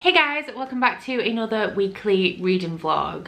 Hey guys, welcome back to another weekly reading vlog.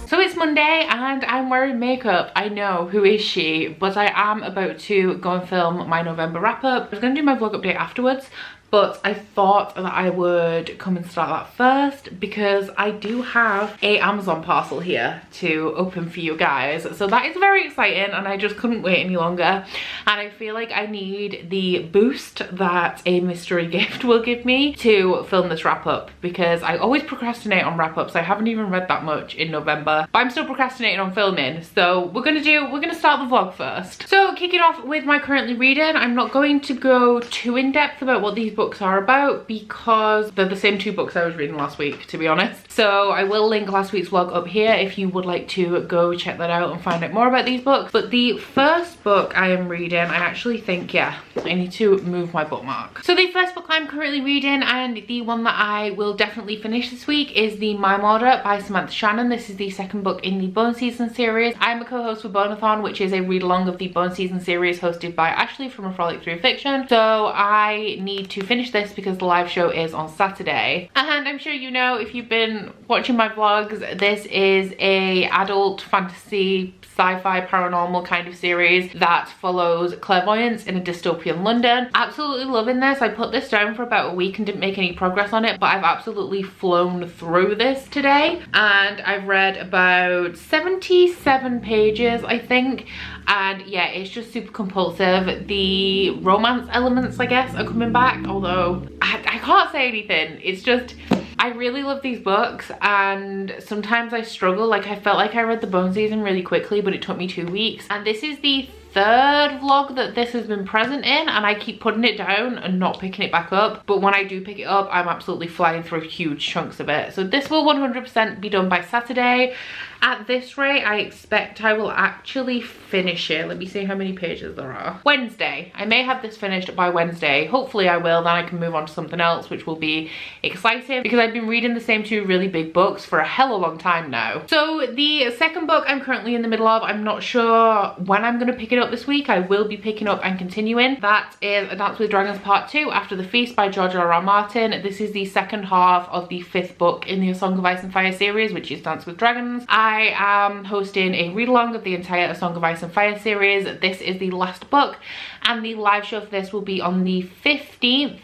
So it's Monday and I'm wearing makeup. I know, who is she? But I am about to go and film my November wrap up. I was going to do my vlog update afterwards, but I thought that I would come and start that first because I do have a Amazon parcel here to open for you guys. So that is very exciting and I just couldn't wait any longer. And I feel like I need the boost that a mystery gift will give me to film this wrap up because I always procrastinate on wrap ups. I haven't even read that much in November, but I'm still procrastinating on filming. So we're gonna start the vlog first. So kicking off with my currently reading, I'm not going to go too in depth about what these books are about because they're the same two books I was reading last week, to be honest. So I will link last week's vlog up here if you would like to go check that out and find out more about these books. But the first book I am reading, I actually think, yeah, I need to move my bookmark. So the first book I'm currently reading and the one that I will definitely finish this week is The Mime Order by Samantha Shannon. This is the second book in the Bone Season series. I'm a co-host for Readathon, which is a read along of the Bone Season series hosted by Ashley from A Frolic Through Fiction. So I need to finish this because the live show is on Saturday. And I'm sure you know, if you've been watching my vlogs, this is a adult fantasy sci-fi paranormal kind of series that follows clairvoyance in a dystopian London. Absolutely loving this. I put this down for about a week and didn't make any progress on it, but I've absolutely flown through this today and I've read about 77 pages, I think. And yeah, it's just super compulsive. The romance elements, I guess, are coming back, although I can't say anything. It's just, I really love these books and sometimes I struggle. Like, I felt like I read the Bone Season really quickly, but it took me 2 weeks. And this is the third vlog that this has been present in and I keep putting it down and not picking it back up. But when I do pick it up, I'm absolutely flying through huge chunks of it. So this will 100% be done by Saturday. At this rate, I expect I will actually finish it. Let me see how many pages there are. Wednesday. I may have this finished by Wednesday. Hopefully I will, then I can move on to something else, which will be exciting because I've been reading the same two really big books for a hell of a long time now. So the second book I'm currently in the middle of, I'm not sure when I'm going to pick it up this week. I will be picking up and continuing. That is A Dance with Dragons Part 2, After the Feast by George R.R. Martin. This is the second half of the fifth book in the A Song of Ice and Fire series, which is Dance with Dragons. I am hosting a read-along of the entire A Song of Ice and Fire series. This is the last book and the live show for this will be on the 15th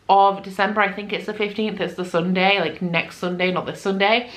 of December. I think it's the 15th, it's the Sunday, like next Sunday, not this Sunday,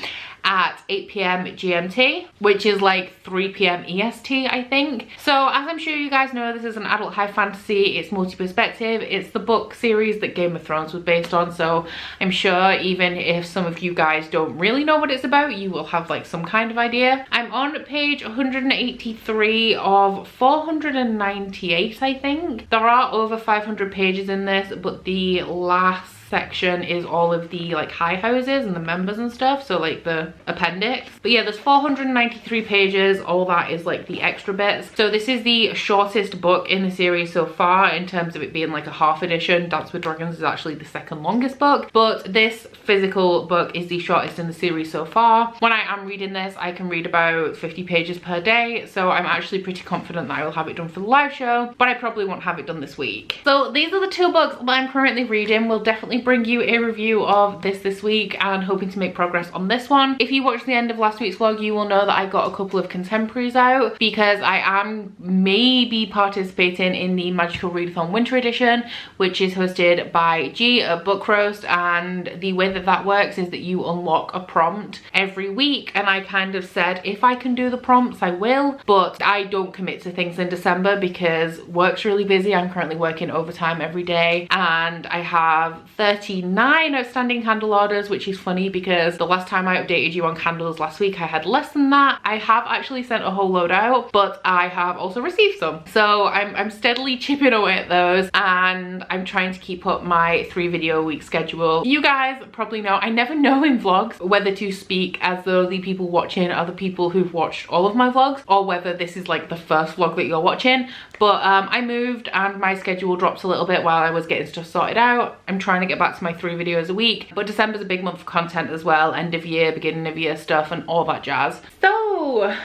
at 8 p.m. GMT, which is like 3 p.m. EST, I think. So as I'm sure you guys know, this is an adult high fantasy. It's multi-perspective. It's the book series that Game of Thrones was based on. So I'm sure even if some of you guys don't really know what it's about, you will have like some kind of idea. I'm on page 183 of 498, I think. There are over 500 pages in this, but the last section is all of the like high houses and the members and stuff, so like the appendix. But yeah, there's 493 pages. All that is like the extra bits. So this is the shortest book in the series so far in terms of it being like a half edition. Dance with Dragons is actually the second longest book, but this physical book is the shortest in the series so far. When I am reading this, I can read about 50 pages per day, so I'm actually pretty confident that I will have it done for the live show, but I probably won't have it done this week. So these are the two books that I'm currently reading. We'll definitely bring you a review of this week and hoping to make progress on this one. If you watched the end of last week's vlog, you will know that I got a couple of contemporaries out because I am maybe participating in the Magical Readathon Winter Edition, which is hosted by G at Book Roast, and the way that that works is that you unlock a prompt every week, and I kind of said if I can do the prompts I will, but I don't commit to things in December because work's really busy. I'm currently working overtime every day and I have 39 outstanding candle orders, which is funny because the last time I updated you on candles last week I had less than that. I have actually sent a whole load out, but I have also received some, so I'm steadily chipping away at those and I'm trying to keep up my 3 video a week schedule. You guys probably know I never know in vlogs whether to speak as though the people watching are the people who've watched all of my vlogs or whether this is like the first vlog that you're watching, but I moved and my schedule dropped a little bit while I was getting stuff sorted out. I'm trying to get back to my 3 videos a week, but December's a big month for content as well, end of year, beginning of year stuff and all that jazz. So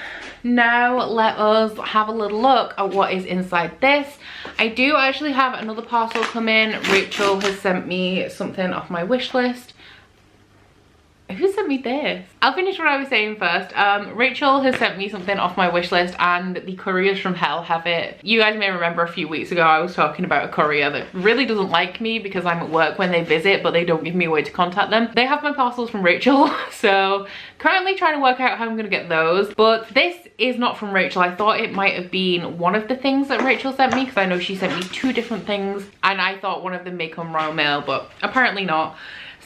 Now let us have a little look at what is inside this. I do actually have another parcel come in. Rachel has sent me something off my wish list. Who sent me this? I'll finish what I was saying first. Rachel has sent me something off my wish list, and the couriers from hell have it. You guys may remember a few weeks ago I was talking about a courier that really doesn't like me because I'm at work when they visit, but they don't give me a way to contact them. They have my parcels from Rachel, so currently trying to work out how I'm gonna get those. But this is not from Rachel. I thought it might have been one of the things that Rachel sent me, because I know she sent me 2 different things, and I thought one of them may come Royal Mail, but apparently not.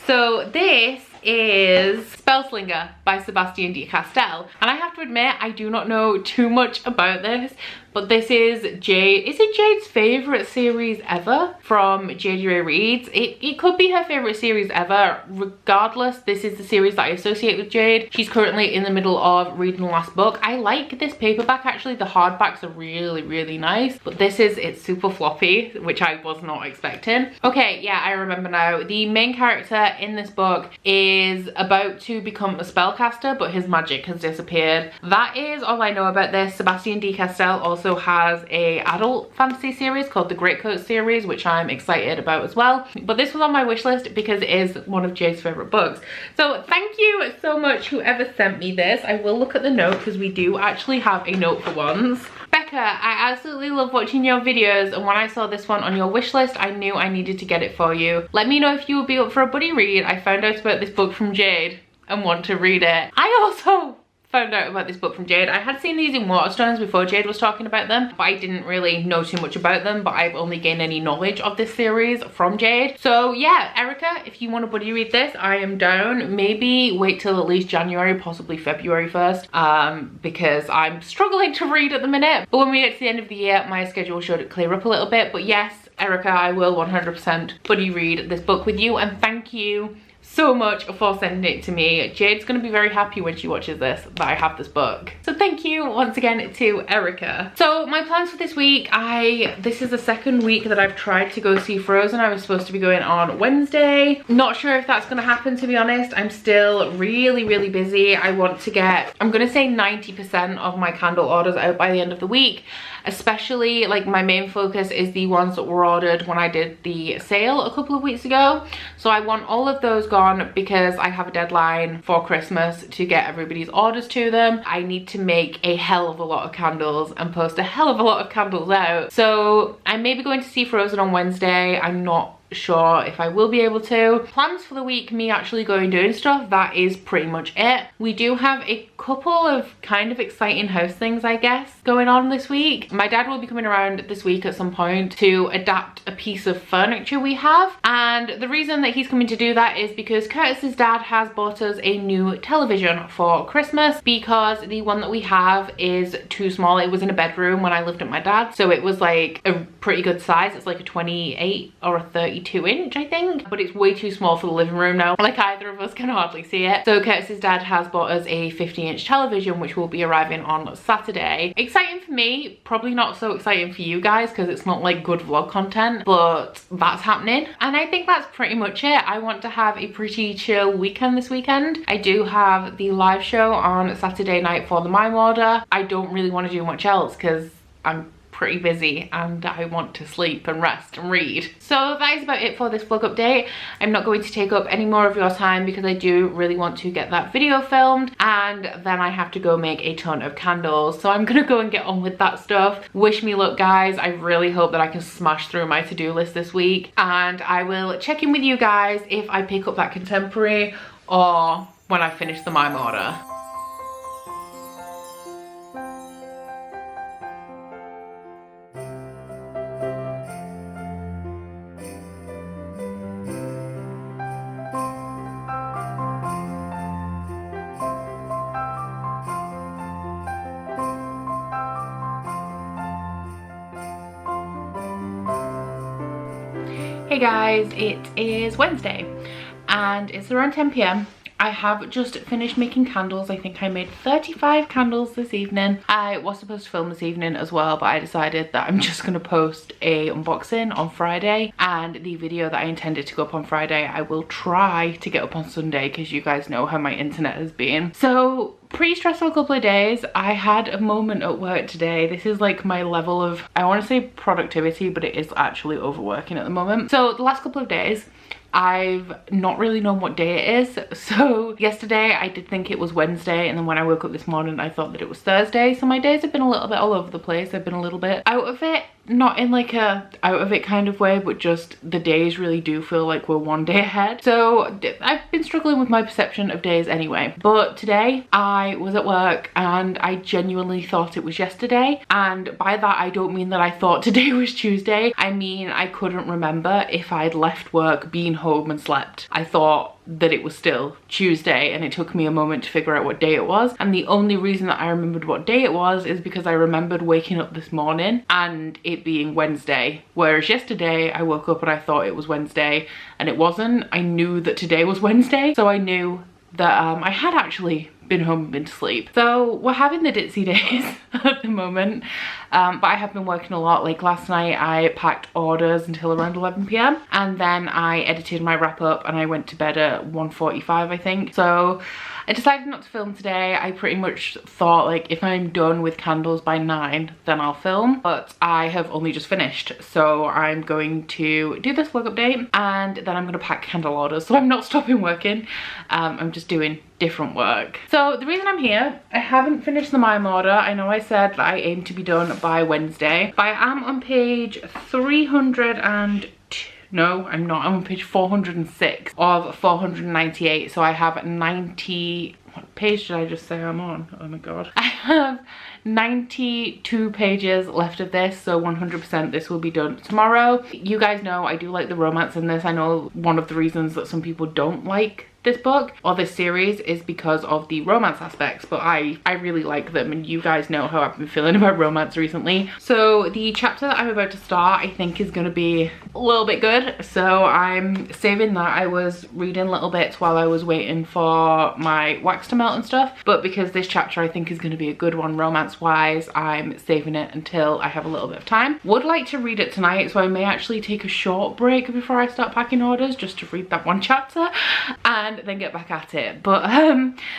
So this is Spellslinger by Sebastian de Castell, and I have to admit I do not know too much about this, but this is Jade. Is it Jade's favourite series ever from JDA Reads? It could be her favourite series ever. Regardless, this is the series that I associate with Jade. She's currently in the middle of reading the last book. I like this paperback actually. The hardbacks are really nice, but it's super floppy, which I was not expecting. Okay, yeah, I remember now. The main character in this book is about to become a spellcaster, but his magic has disappeared. That is all I know about this. Sebastian de Castell also has a adult fantasy series called the Greatcoat series, which I'm excited about as well. But this was on my wish list because it is one of Jade's favorite books. So thank you so much whoever sent me this. I will look at the note because we do actually have a note for once. Becca, I absolutely love watching your videos, and when I saw this one on your wish list, I knew I needed to get it for you. Let me know if you would be up for a buddy read. I found out about this book from Jade and want to read it. I also found out about this book from Jade. I had seen these in Waterstones before Jade was talking about them, but I didn't really know too much about them, but I've only gained any knowledge of this series from Jade. So yeah, Erica, if you want to buddy read this, I am down. Maybe wait till at least January, possibly February 1st, because I'm struggling to read at the minute. But when we get to the end of the year, my schedule should clear up a little bit. But yes, Erica, I will 100% buddy read this book with you, and thank you so much for sending it to me. Jade's gonna be very happy when she watches this that I have this book. So thank you once again to Erica. So my plans for this week, this is the second week that I've tried to go see Frozen. I was supposed to be going on Wednesday. Not sure if that's gonna happen, to be honest. I'm still really busy. I want to get, I'm gonna say 90% of my candle orders out by the end of the week. Especially, like, my main focus is the ones that were ordered when I did the sale a couple of weeks ago. So I want all of those gone because I have a deadline for Christmas to get everybody's orders to them. I need to make a hell of a lot of candles and post a hell of a lot of candles out. So I may be going to see Frozen on Wednesday. I'm not sure if I will be able to. Plans for the week, me actually going doing stuff, that is pretty much it. We do have a couple of kind of exciting house things, I guess, going on this week. My dad will be coming around this week at some point to adapt a piece of furniture we have, and the reason that he's coming to do that is because Curtis's dad has bought us a new television for Christmas, because the one that we have is too small. It was in a bedroom when I lived at my dad's, so it was like a pretty good size. It's like a 28 or a 32-inch, I think, but it's way too small for the living room now. Like, either of us can hardly see it. So Curtis's dad has bought us a 50-inch television, which will be arriving on Saturday. Exciting for me, probably not so exciting for you guys because it's not like good vlog content, but that's happening. And I think that's pretty much it. I want to have a pretty chill weekend this weekend. I do have the live show on Saturday night for the mime order. I don't really want to do much else because I'm pretty busy and I want to sleep and rest and read. So that is about it for this vlog update. I'm not going to take up any more of your time because I do really want to get that video filmed, and then I have to go make a ton of candles. So I'm gonna go and get on with that stuff. Wish me luck, guys. I really hope that I can smash through my to-do list this week, and I will check in with you guys if I pick up that contemporary or when I finish the mime order. Hey guys, it is Wednesday and it's around 10 p.m. I have just finished making candles. I think I made 35 candles this evening. I was supposed to film this evening as well, but I decided that I'm just going to post a unboxing on Friday, and the video that I intended to go up on Friday I will try to get up on Sunday, because you guys know how my internet has been. So pretty stressful couple of days. I had a moment at work today. This is like my level of, I want to say productivity, but it is actually overworking at the moment. So the last couple of days I've not really known what day it is. So yesterday I did think it was Wednesday, and then when I woke up this morning I thought that it was Thursday. So my days have been a little bit all over the place. I've been a little bit out of it, not in like a out of it kind of way, but just the days really do feel like we're one day ahead. So I've been struggling with my perception of days anyway. But today I was at work and I genuinely thought it was yesterday, and by that I don't mean that I thought today was Tuesday. I mean I couldn't remember if I'd left work, been home and slept. I thought that it was still Tuesday, and it took me a moment to figure out what day it was. And the only reason that I remembered what day it was is because I remembered waking up this morning and it being Wednesday, whereas yesterday I woke up and I thought it was Wednesday and it wasn't. I knew that today was Wednesday, so I knew that I had actually been home and been to sleep. So we're having the ditzy days at the moment, but I have been working a lot. Like last night I packed orders until around 11 p.m. and then I edited my wrap up and I went to bed at 1:45 I think. So I decided not to film today. I pretty much thought like if I'm done with candles by 9 then I'll film, but I have only just finished. So I'm going to do this vlog update and then I'm going to pack candle orders. So I'm not stopping working, I'm just doing different work. So the reason I'm here, I haven't finished the mime order. I know I said that I aim to be done by Wednesday, but I am on page 300 and no, I'm not. I'm on page 406 of 498. So I have 90, what page did I just say I'm on? Oh my god. I have 92 pages left of this, so 100% this will be done tomorrow. You guys know I do like the romance in this. I know one of the reasons that some people don't like this book or this series is because of the romance aspects, but I really like them, and you guys know how I've been feeling about romance recently. So the chapter that I'm about to start I think is going to be a little bit good, so I'm saving that. I was reading little bits while I was waiting for my wax to melt and stuff, but because this chapter I think is going to be a good one romance wise, I'm saving it until I have a little bit of time. Would like to read it tonight, so I may actually take a short break before I start packing orders just to read that one chapter and then get back at it. But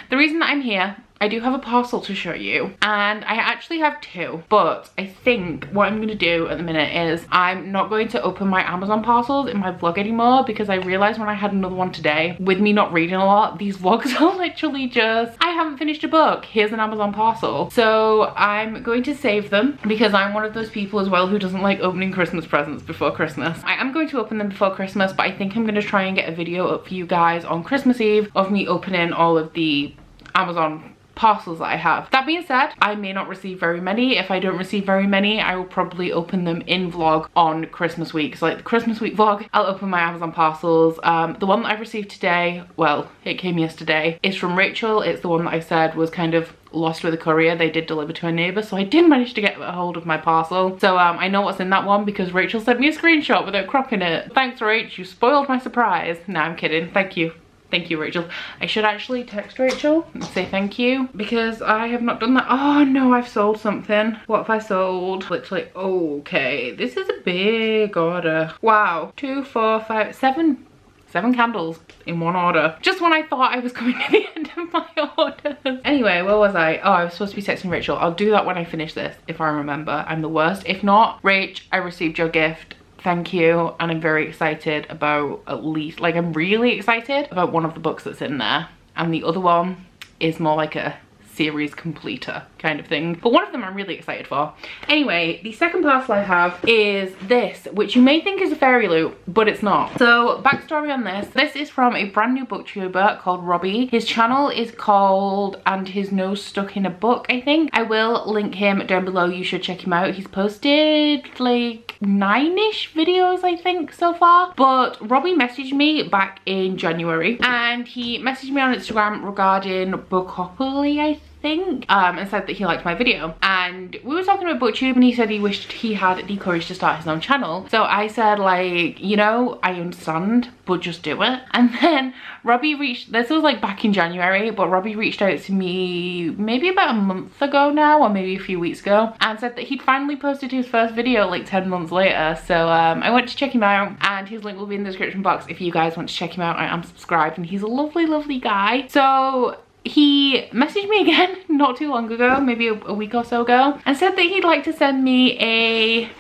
the reason that I'm here, I do have a parcel to show you, and I actually have two, but I think what I'm going to do at the minute is I'm not going to open my Amazon parcels in my vlog anymore, because I realized when I had another one today, with me not reading a lot, these vlogs are literally just, I haven't finished a book, here's an Amazon parcel. So I'm going to save them, because I'm one of those people as well who doesn't like opening Christmas presents before Christmas. I am going to open them before Christmas, but I think I'm going to try and get a video up for you guys on Christmas Eve of me opening all of the Amazon parcels that I have. That being said, I may not receive very many. If I don't receive very many, I will probably open them in vlog on Christmas week. So like the Christmas week vlog, I'll open my Amazon parcels. The one that I received today, well, it came yesterday, is from Rachel. It's the one that I said was kind of lost with a courier. They did deliver to a neighbour, so I did manage to get a hold of my parcel. So I know what's in that one because Rachel sent me a screenshot without cropping it. Thanks, Rach, you spoiled my surprise. No, I'm kidding. Thank you. Thank you, Rachel. I should actually text Rachel and say thank you, because I have not done that. Oh no, I've sold something. What have I sold? Literally, okay, this is a big order. Wow, 2, 4, 5, 7 candles in one order. Just when I thought I was coming to the end of my orders. Anyway, where was I? Oh, I was supposed to be texting Rachel. I'll do that when I finish this, if I remember. I'm the worst. If not, Rach, I received your gift. Thank you, and I'm very excited about at least, like I'm really excited about one of the books that's in there, and the other one is more like a series completer kind of thing, but one of them I'm really excited for. Anyway, the second parcel I have is this, which you may think is a fairy loot, but it's not. So backstory on this, this is from a brand new booktuber called Robbie. His channel is called And His Nose Stuck in a Book, I think. I will link him down below, you should check him out. He's posted like 9-ish videos I think so far, but Robbie messaged me back in January, and he messaged me on Instagram regarding Bookopoly, I think, and said that he liked my video. And we were talking about booktube and he said he wished he had the courage to start his own channel. So I said, like, you know, I understand, but just do it. And then Robbie reached, this was like back in January, but Robbie reached out to me maybe about a month ago now, or maybe a few weeks ago, and said that he'd finally posted his first video like 10 months later. So I went to check him out, and his link will be in the description box if you guys want to check him out. I am subscribed and he's a lovely, lovely guy. So he messaged me again not too long ago, maybe a week or so ago, and said that he'd like to send me a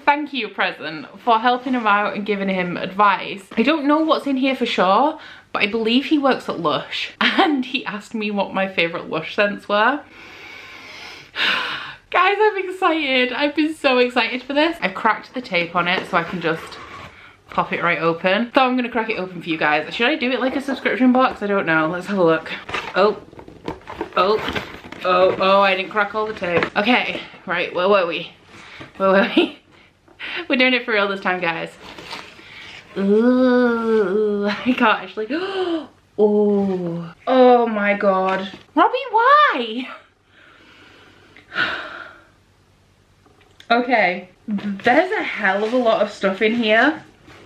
thank you present for helping him out and giving him advice. I don't know what's in here for sure, but I believe he works at Lush, and he asked me what my favourite Lush scents were. Guys, I'm excited. I've been so excited for this. I've cracked the tape on it so I can just pop it right open. So I'm gonna crack it open for you guys. Should I do it like a subscription box? I don't know. Let's have a look. Oh, I didn't crack all the tape. Okay, right, where were we? We're doing it for real this time, guys. Ooh, I can't actually. Oh my god. Robbie, why? Okay, there's a hell of a lot of stuff in here.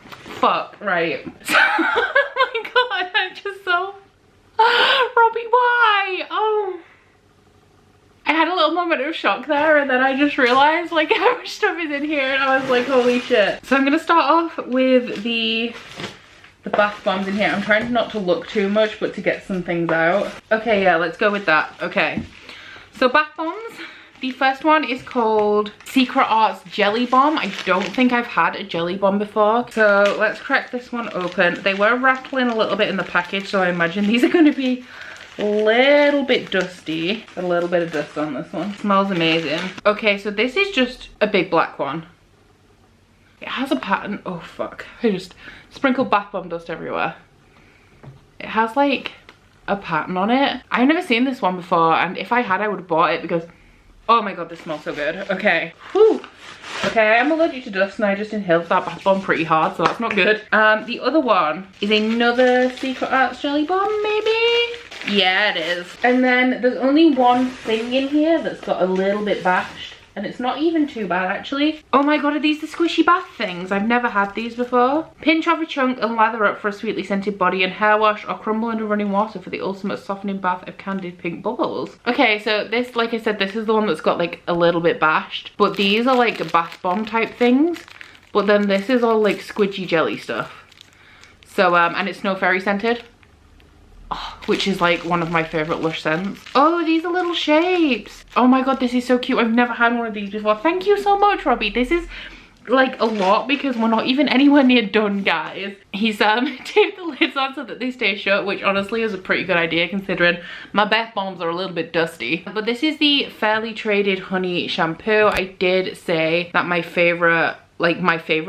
Fuck, right. Oh my god, I'm just so... Robbie, why? Oh. I had a little moment of shock there, and then I just realised like how much stuff is in here, and I was like, holy shit. So I'm gonna start off with the bath bombs in here. I'm trying not to look too much, but to get some things out. Okay, yeah, let's go with that. Okay, so bath bombs. The first one is called Secret Arts Jelly Bomb. I don't think I've had a jelly bomb before. So let's crack this one open. They were rattling a little bit in the package, so I imagine these are going to be a little bit dusty. A little bit of dust on this one. Smells amazing. Okay, so this is just a big black one. It has a pattern. Oh fuck. I just sprinkled bath bomb dust everywhere. It has like a pattern on it. I've never seen this one before, and if I had, I would have bought it because... Oh my god, this smells so good. Okay. Whew. Okay, I am allergic to dust and I just inhaled that bath bomb pretty hard, so that's not good. The other one is another Secret Arts Jelly Bomb, maybe? Yeah, it is. And then there's only one thing in here that's got a little bit bashed. And it's not even too bad, actually. Oh my god, are these the squishy bath things? I've never had these before. Pinch off a chunk and lather up for a sweetly scented body and hair wash, or crumble under running water for the ultimate softening bath of candied pink bubbles. Okay, so this, like I said, this is the one that's got like a little bit bashed. But these are like bath bomb type things. But then this is all like squidgy jelly stuff. So, and it's snow fairy scented. Oh, which is like one of my favorite Lush scents. Oh, these are little shapes. Oh my god, this is so cute. I've never had one of these before. Thank you so much, Robbie. This is like a lot because we're not even anywhere near done, guys. He's taped the lids on so that they stay shut, which honestly is a pretty good idea considering my bath bombs are a little bit dusty. But this is the Fairly Traded Honey Shampoo. I did say that my favorite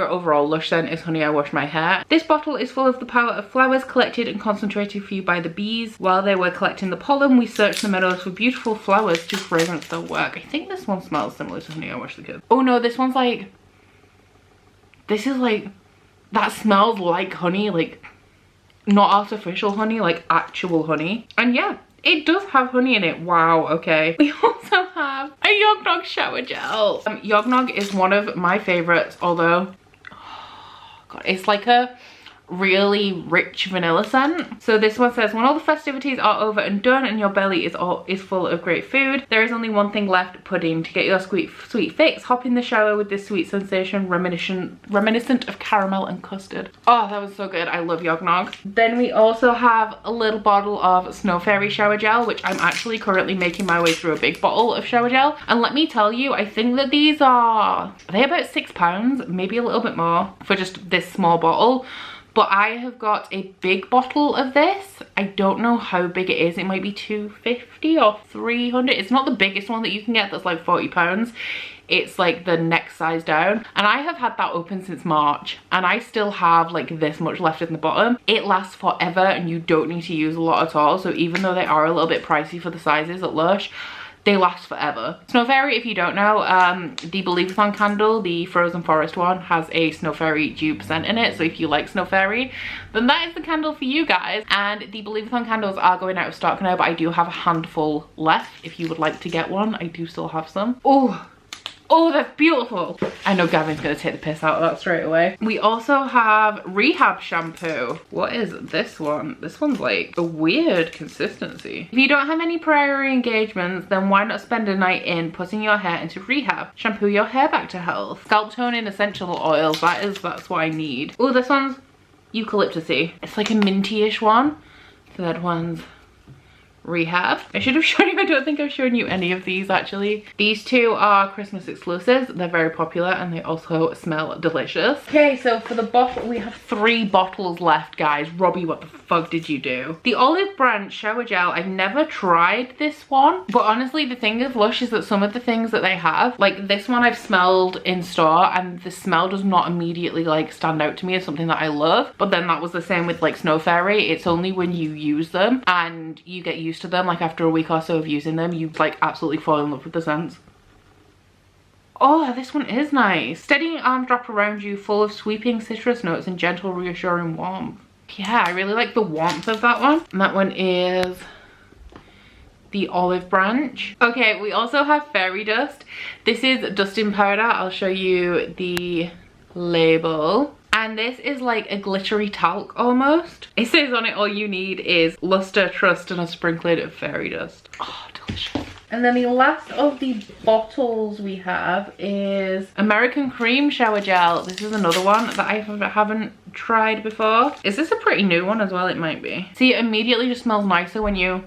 overall Lush scent is Honey I Wash My Hair. This bottle is full of the power of flowers collected and concentrated for you by the bees. While they were collecting the pollen, we searched the meadows for beautiful flowers to fragrance their work. I think this one smells similar to Honey I Wash the Kids. Oh no, this one's like... This is like... That smells like honey, like... Not artificial honey, like actual honey. And yeah, it does have honey in it. Wow, okay. We also have a Yognog shower gel. Yognog is one of my favorites, although, oh god, it's like a really rich vanilla scent. So this one says, when all the festivities are over and done and your belly is full of great food, there is only one thing left, pudding. To get your sweet fix, hop in the shower with this sweet sensation reminiscent of caramel and custard. Oh, that was so good. I love Yognog. Then we also have a little bottle of Snow Fairy shower gel, which I'm actually currently making my way through a big bottle of shower gel. And let me tell you, I think that these are they about £6, maybe a little bit more for just this small bottle. But I have got a big bottle of this. I don't know how big it is. It might be 250 or 300. It's not the biggest one that you can get that's like £40. It's like the next size down. And I have had that open since March. And I still have like this much left in the bottom. It lasts forever and you don't need to use a lot at all. So even though they are a little bit pricey for the sizes at Lush, they last forever. Snow Fairy, if you don't know, the Readathon candle, the Frozen Forest one, has a Snow Fairy dupe scent in it. So if you like Snow Fairy, then that is the candle for you guys. And the Readathon candles are going out of stock now, but I do have a handful left. If you would like to get one, I do still have some. Oh, that's beautiful. I know Gavin's gonna take the piss out of that straight away. We also have Rehab shampoo. What is this one? This one's like a weird consistency. If you don't have any prior engagements, then why not spend a night in putting your hair into rehab? Shampoo your hair back to health. Scalp toning essential oils. That's what I need. Oh, this one's eucalyptusy. It's like a minty-ish one. Third one's Rehab. I should have shown you, I don't think I've shown you any of these actually. These two are Christmas exclusives. They're very popular and they also smell delicious. Okay, so for the bottle, we have 3 bottles left, guys. Robbie, what the fuck did you do? The Olive Branch Shower Gel, I've never tried this one, but honestly the thing with Lush is that some of the things that they have, like this one I've smelled in store and the smell does not immediately like stand out to me as something that I love. But then that was the same with like Snow Fairy. It's only when you use them and you get used to them, like after a week or so of using them, you like absolutely fall in love with the scents. Oh, this one is nice. Steadying arms wrap around you, full of sweeping citrus notes and gentle reassuring warmth. Yeah, I really like the warmth of that one. And that one is the Olive Branch. Okay, we also have Fairy Dust. This is dusting powder. I'll show you the label. And this is like a glittery talc almost. It says on it all you need is luster, trust, and a sprinkling of fairy dust. Oh, delicious. And then the last of the bottles we have is American Cream Shower Gel. This is another one that I haven't tried before. Is this a pretty new one as well? It might be. See, it immediately just smells nicer when you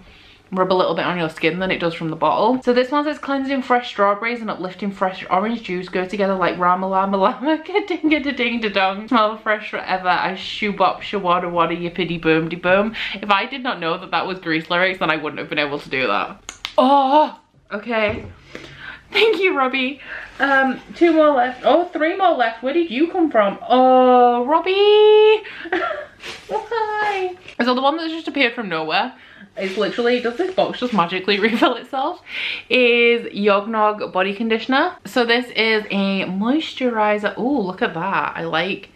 rub a little bit on your skin than it does from the bottle. So this one says cleansing fresh strawberries and uplifting fresh orange juice go together like rama lama lama ka-dinga ding da dong. Smell fresh forever as shoo bop shawada wada yippity boom de boom. If I did not know that that was Grease lyrics, then I wouldn't have been able to do that. Oh, okay. Thank you, Robbie. 2 more left. Oh, 3 more left. Where did you come from? Oh, Robbie. Why? So the one that just appeared from nowhere, it's literally, does this box just magically refill itself, is Yognog body conditioner. So this is a moisturizer. Oh, look at that. I like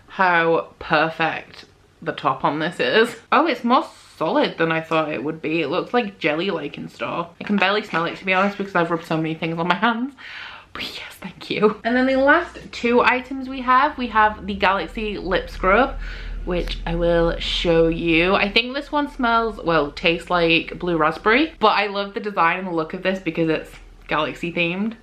how perfect the top on this is. Oh, it's more solid than I thought it would be. It looks like jelly like in store. I can barely smell it, to be honest, because I've rubbed so many things on my hands. But yes, thank you. And then the last 2 items we have the Galaxy lip scrub, which I will show you. I think this one smells, well, tastes like blue raspberry, but I love the design and the look of this because it's galaxy themed.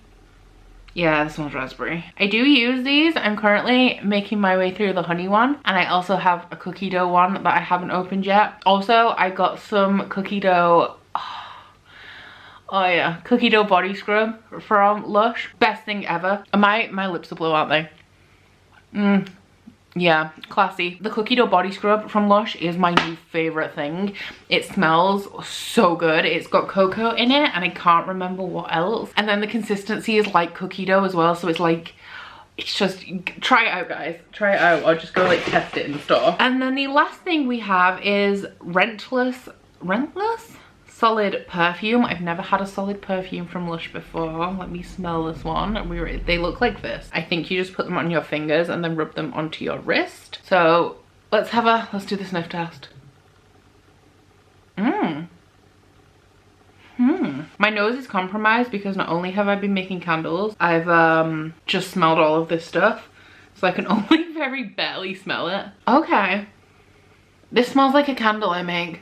Yeah, this one's raspberry. I do use these. I'm currently making my way through the honey one, and I also have a cookie dough one that I haven't opened yet. Also, I got some cookie dough, oh yeah, cookie dough body scrub from Lush. Best thing ever. My lips are blue, aren't they? Yeah, classy. The cookie dough body scrub from Lush is my new favorite thing. It smells so good. It's got cocoa in it and I can't remember what else. And then the consistency is like cookie dough as well, so it's like, it's just, try it out, guys. Try it out, or just go like test it in the store. And then the last thing we have is Rentless solid perfume. I've never had a solid perfume from Lush before. Let me smell this one. They look like this. I think you just put them on your fingers and then rub them onto your wrist. So let's do the sniff test. My nose is compromised because not only have I been making candles, I've just smelled all of this stuff, so I can only very barely smell it. Okay, this smells like a candle I make.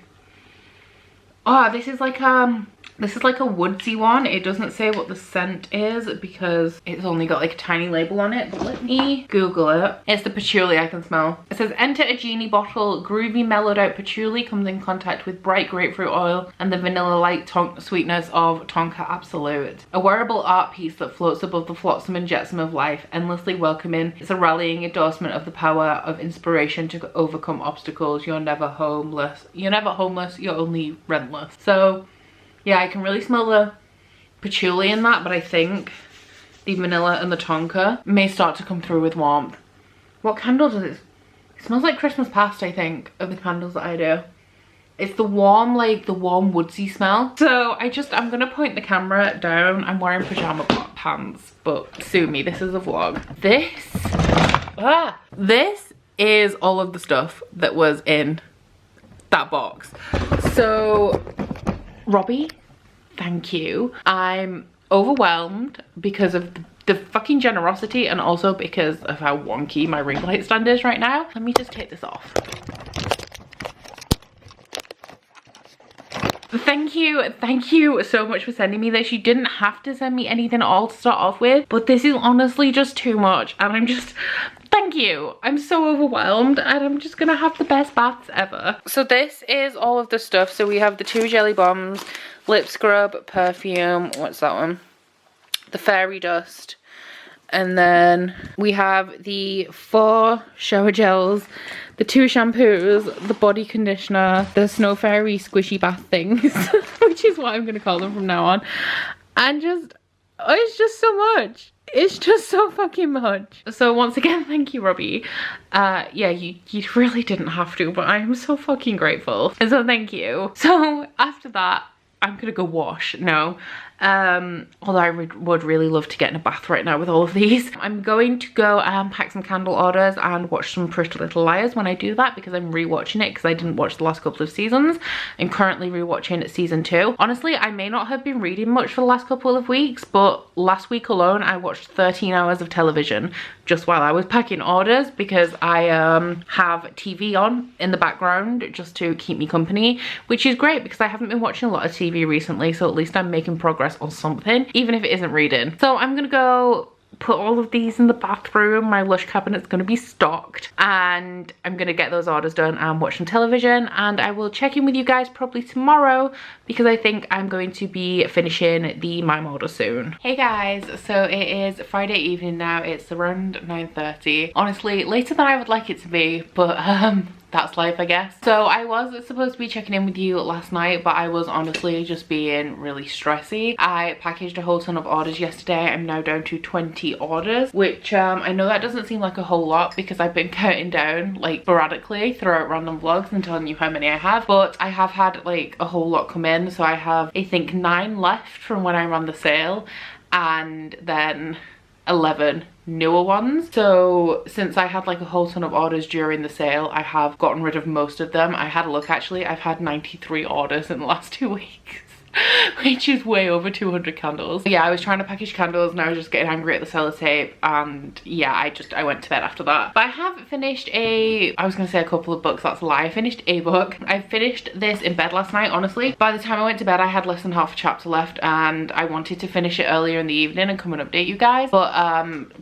Oh, this is like a woodsy one. It doesn't say what the scent is because it's only got like a tiny label on it, but let me Google it. It's the patchouli I can smell. It says, enter a genie bottle. Groovy mellowed out patchouli comes in contact with bright grapefruit oil and the vanilla-like sweetness of Tonka Absolute. A wearable art piece that floats above the flotsam and jetsam of life, endlessly welcoming. It's a rallying endorsement of the power of inspiration to overcome obstacles. You're never homeless. You're never homeless, you're only rentless. So yeah, I can really smell the patchouli in that, but I think the vanilla and the tonka may start to come through with warmth. What candle does it? It smells like Christmas past, I think, of the candles that I do. It's the warm, like the warm woodsy smell. So I'm gonna point the camera down. I'm wearing pajama pants, but sue me, this is a vlog. This is all of the stuff that was in that box. So Robbie, thank you. I'm overwhelmed because of the fucking generosity and also because of how wonky my ring light stand is right now. Let me just take this off. Thank you so much for sending me this. You didn't have to send me anything at all to start off with, but this is honestly just too much, and thank you. I'm so overwhelmed, and I'm just gonna have the best baths ever. So this is all of the stuff. So we have the 2 jelly bombs, lip scrub, perfume, what's that one? The fairy dust. And then we have the 4 shower gels, the 2 shampoos, the body conditioner, the snow fairy squishy bath things, which is what I'm going to call them from now on. And it's just so much. It's just so fucking much. So once again, thank you, Robbie. Yeah, you really didn't have to, but I am so fucking grateful. And so thank you. So after that, I'm gonna go wash. No. Although I would really love to get in a bath right now with all of these. I'm going to go pack some candle orders and watch some Pretty Little Liars when I do that, because I'm rewatching it because I didn't watch the last couple of seasons. I'm currently rewatching season 2. Honestly, I may not have been reading much for the last couple of weeks, but last week alone I watched 13 hours of television just while I was packing orders, because I have TV on in the background just to keep me company, which is great because I haven't been watching a lot of TV recently, so at least I'm making progress on something, even if it isn't reading. So I'm gonna go put all of these in the bathroom. My Lush cabinet's gonna be stocked, and I'm gonna get those orders done and watch some television, and I will check in with you guys probably tomorrow because I think I'm going to be finishing the mime order soon. Hey guys, so it is Friday evening now. It's around 9:30. Honestly, later than I would like it to be, but that's life, I guess. So I was supposed to be checking in with you last night, but I was honestly just being really stressy. I packaged a whole ton of orders yesterday. I'm now down to 20 orders, which I know that doesn't seem like a whole lot because I've been counting down like sporadically throughout random vlogs and telling you how many I have, but I have had like a whole lot come in. So I have, I think, 9 left from when I ran the sale, and then 11 newer ones. So since I had like a whole ton of orders during the sale, I have gotten rid of most of them. I had a look actually, I've had 93 orders in the last 2 weeks. Which is way over 200 candles. Yeah, I was trying to package candles and I was just getting angry at the sellotape, and yeah, I went to bed after that. But I have finished I was gonna say a couple of books, that's a lie. I finished a book. I finished this in bed last night, honestly. By the time I went to bed, I had less than half a chapter left, and I wanted to finish it earlier in the evening and come and update you guys. But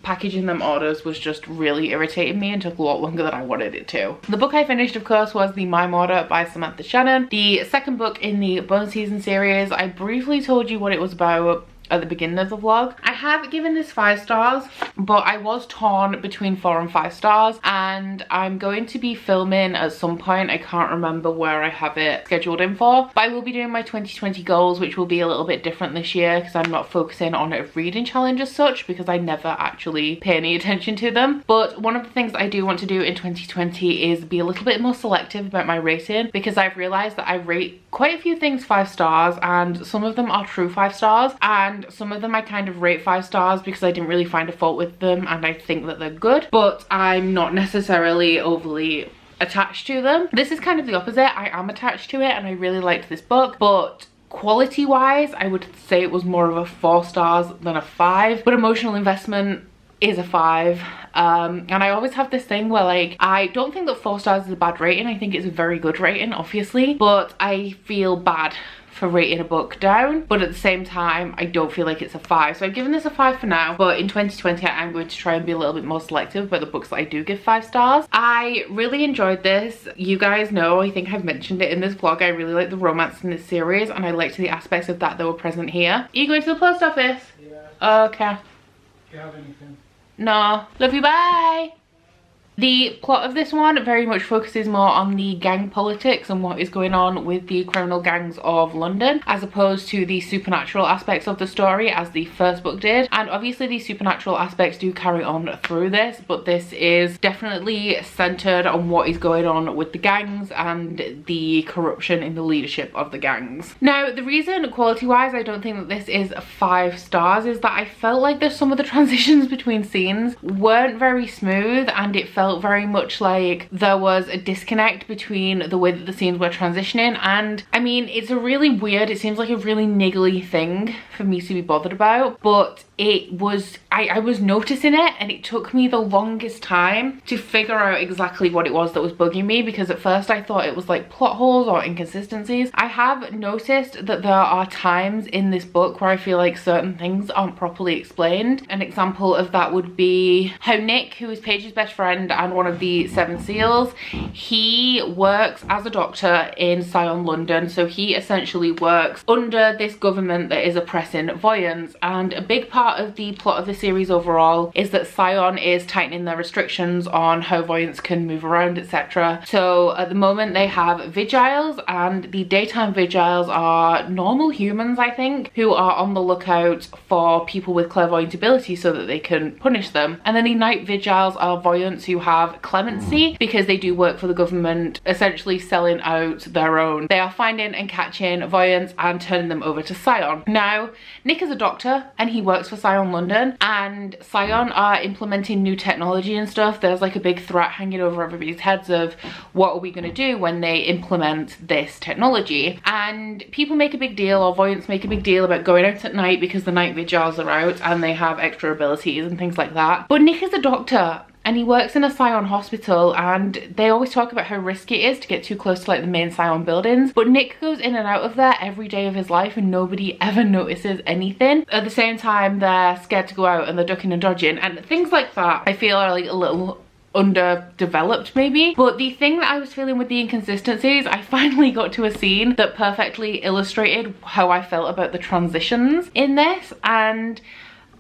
packaging them orders was just really irritating me and took a lot longer than I wanted it to. The book I finished, of course, was The Mime Order by Samantha Shannon, the second book in the bonus season series. I briefly told you what it was about at the beginning of the vlog. I have given this 5 stars, but I was torn between 4 and 5 stars, and I'm going to be filming at some point. I can't remember where I have it scheduled in for, but I will be doing my 2020 goals, which will be a little bit different this year because I'm not focusing on a reading challenge as such, because I never actually pay any attention to them. But one of the things I do want to do in 2020 is be a little bit more selective about my rating, because I've realized that I rate quite a few things 5 stars, and some of them are true 5 stars, and some of them I kind of rate 5 stars because I didn't really find a fault with them and I think that they're good, but I'm not necessarily overly attached to them. This is kind of the opposite. I am attached to it and I really liked this book, but quality wise I would say it was more of a 4 stars than a 5, but emotional investment is a 5. And I always have this thing where, like, I don't think that 4 stars is a bad rating. I think it's a very good rating, obviously, but I feel bad for rating a book down, but at the same time I don't feel like it's a 5. So I've given this a 5 for now, but in 2020 I am going to try and be a little bit more selective about the books that I do give 5 stars. I really enjoyed this. You guys know, I think I've mentioned it in this vlog, I really like the romance in this series, and I liked the aspects of that were present here. Are you going to the post office? Yeah. Okay. Do you have anything? No. Love you, bye. The plot of this one very much focuses more on the gang politics and what is going on with the criminal gangs of London, as opposed to the supernatural aspects of the story as the first book did. And obviously these supernatural aspects do carry on through this, but this is definitely centered on what is going on with the gangs and the corruption in the leadership of the gangs. Now, the reason quality wise I don't think that this is 5 stars is that I felt like there's some of the transitions between scenes weren't very smooth, and it felt very much like there was a disconnect between the way that the scenes were transitioning. And I mean, it's a really weird, it seems like a really niggly thing for me to be bothered about, but it was, I was noticing it, and it took me the longest time to figure out exactly what it was that was bugging me, because at first I thought it was like plot holes or inconsistencies. I have noticed that there are times in this book where I feel like certain things aren't properly explained. An example of that would be how Nick, who is Paige's best friend and one of the 7 Seals, he works as a doctor in Scion, London. So he essentially works under this government that is oppressing Voyants, and a big part of the plot of the series overall is that Scion is tightening their restrictions on how Voyants can move around, etc. So at the moment they have Vigiles, and the daytime Vigiles are normal humans, I think, who are on the lookout for people with clairvoyant ability so that they can punish them. And then the night Vigiles are Voyants who have clemency because they do work for the government, essentially selling out their own. They are finding and catching Voyants and turning them over to Scion. Now, Nick is a doctor and he works for Scion London, and Scion are implementing new technology and stuff. There's like a big threat hanging over everybody's heads of what are we going to do when they implement this technology. And people make a big deal, or Voyants make a big deal, about going out at night because the night Vigiles are out and they have extra abilities and things like that. But Nick is a doctor and he works in a Scion hospital, and they always talk about how risky it is to get too close to like the main Scion buildings, but Nick goes in and out of there every day of his life and nobody ever notices anything. At the same time, they're scared to go out and they're ducking and dodging, and things like that I feel are like a little underdeveloped maybe. But the thing that I was feeling with the inconsistencies, I finally got to a scene that perfectly illustrated how I felt about the transitions in this. And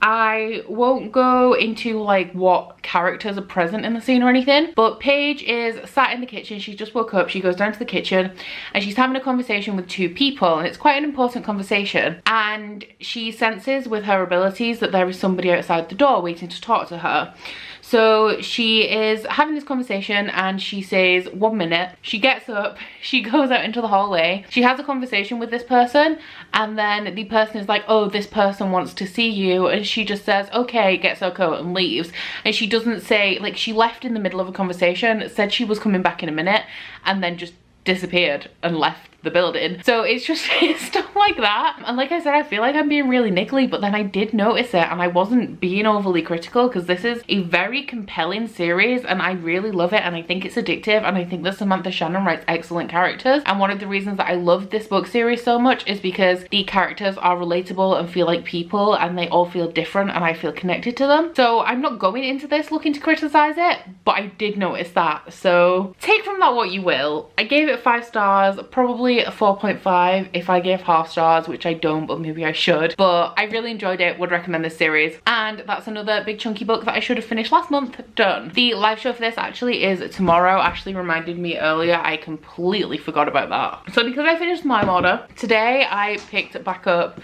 I won't go into like what characters are present in the scene or anything, but Paige is sat in the kitchen. She just woke up, she goes down to the kitchen and she's having a conversation with 2 people, and it's quite an important conversation, and she senses with her abilities that there is somebody outside the door waiting to talk to her. So she is having this conversation and she says 1 minute. She gets up, she goes out into the hallway, she has a conversation with this person, and then the person is like, oh, this person wants to see you, and she just says okay, gets her coat and leaves. And she doesn't say, like, she left in the middle of a conversation, said she was coming back in a minute, and then just disappeared and left the building. So it's just stuff like that. And like I said, I feel like I'm being really niggly, but then I did notice it and I wasn't being overly critical, because this is a very compelling series and I really love it, and I think it's addictive, and I think that Samantha Shannon writes excellent characters. And one of the reasons that I love this book series so much is because the characters are relatable and feel like people, and they all feel different and I feel connected to them. So I'm not going into this looking to criticize it, but I did notice that. So take from that what you will. I gave it 5 stars, probably a 4.5 if I gave half stars, which I don't, but maybe I should. But I really enjoyed it, would recommend this series. And that's another big chunky book that I should have finished last month done. The live show for this actually is tomorrow. Ashley reminded me earlier, I completely forgot about that. So because I finished my order, today I picked back up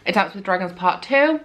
A Dance with Dragons Part 2.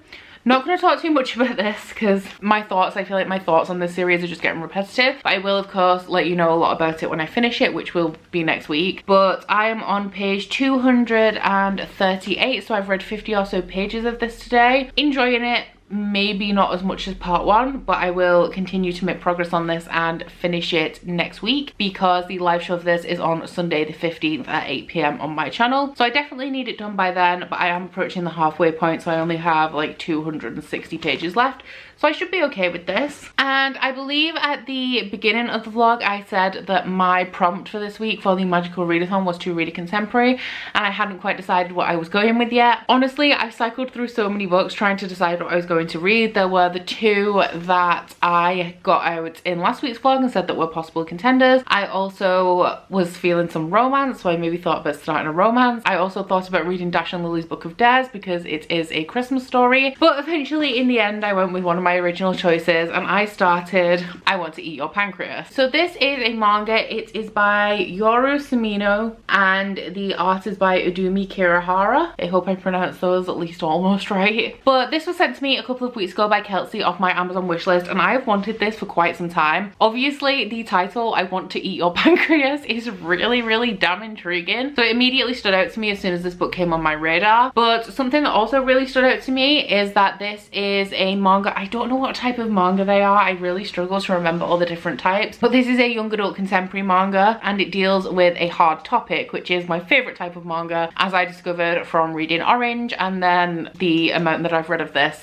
Not going to talk too much about this because my thoughts, I feel like my thoughts on this series are just getting repetitive. But I will of course let you know a lot about it when I finish it, which will be next week. But I am on page 238, so I've read 50 or so pages of this today. Enjoying it. Maybe not as much as part 1, but I will continue to make progress on this and finish it next week, because the live show of this is on Sunday the 15th at 8 p.m. on my channel. So I definitely need it done by then, but I am approaching the halfway point, so I only have like 260 pages left. So I should be okay with this. And I believe at the beginning of the vlog I said that my prompt for this week for the magical readathon was to read a contemporary, and I hadn't quite decided what I was going with yet. Honestly, I cycled through so many books trying to decide what I was going to read. There were the 2 that I got out in last week's vlog and said that were possible contenders. I also was feeling some romance, so I maybe thought about starting a romance. I also thought about reading Dash and Lily's Book of Dares because it is a Christmas story, but eventually in the end I went with one of my my original choices, and I started I Want to Eat Your Pancreas. So this is a manga. It is by Yoru Sumino and the art is by Udumi Kirihara. I hope I pronounced those at least almost right. But this was sent to me a couple of weeks ago by Kelsey off my Amazon wishlist, and I have wanted this for quite some time. Obviously the title, I Want to Eat Your Pancreas, is really damn intriguing. So it immediately stood out to me as soon as this book came on my radar. But something that also really stood out to me is that this is a manga. I don't know what type of manga they are. I really struggle to remember all the different types. But this is a young adult contemporary manga, and it deals with a hard topic, which is my favorite type of manga, as I discovered from reading Orange, and then the amount that I've read of this,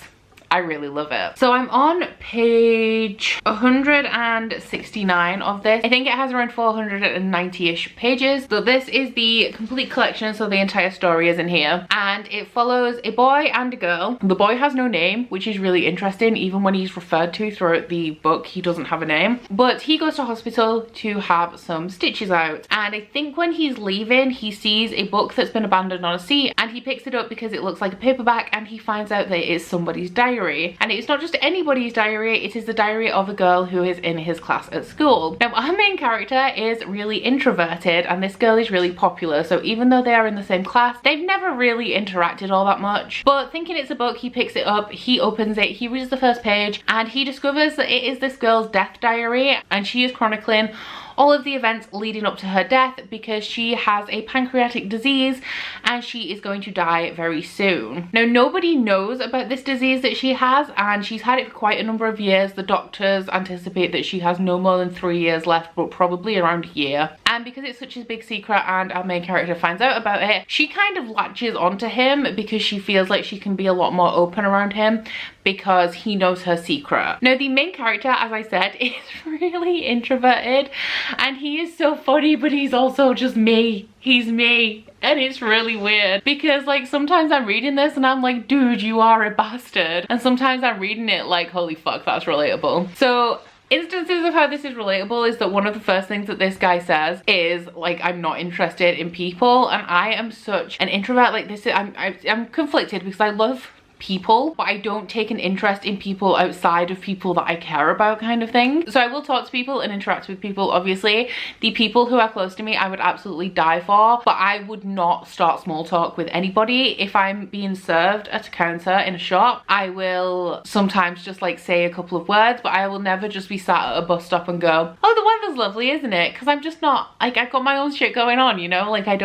I really love it. So I'm on page 169 of this. I think it has around 490-ish pages. So this is the complete collection, so the entire story is in here. And it follows a boy and a girl. The boy has no name, which is really interesting. Even when he's referred to throughout the book, he doesn't have a name. But he goes to hospital to have some stitches out. And I think when he's leaving, he sees a book that's been abandoned on a seat, and he picks it up because it looks like a paperback, and he finds out that it is somebody's diary. And it's not just anybody's diary, it is the diary of a girl who is in his class at school. Now our main character is really introverted, and this girl is really popular, so even though they are in the same class, they've never really interacted all that much. But thinking it's a book, he picks it up, he opens it, he reads the first page, and he discovers that it is this girl's death diary, and she is chronicling all of the events leading up to her death because she has a pancreatic disease and she is going to die very soon. Now nobody knows about this disease that she has, and she's had it for quite a number of years. The doctors anticipate that she has no more than 3 years left, but probably around a year. And because it's such a big secret and our main character finds out about it, she kind of latches onto him because she feels like she can be a lot more open around him because he knows her secret. Now the main character, as I said, is really introverted, and he is so funny, but he's also just me. He's me. And it's really weird because like sometimes I'm reading this and I'm like, dude, you are a bastard. And sometimes I'm reading it like, holy fuck, that's relatable. So instances of how this is relatable is that one of the first things that this guy says is like, I'm not interested in people, and I am such an introvert. Like this is, I'm conflicted because I love people, but I don't take an interest in people outside of people that I care about, kind of thing. So I will talk to people and interact with people, obviously. The people who are close to me I would absolutely die for, but I would not start small talk with anybody. If I'm being served at a counter in a shop, I will sometimes just like say a couple of words, but I will never just be sat at a bus stop and go, oh, the weather's lovely, isn't it? Because I'm just not, like, I've got my own shit going on, you know? Like I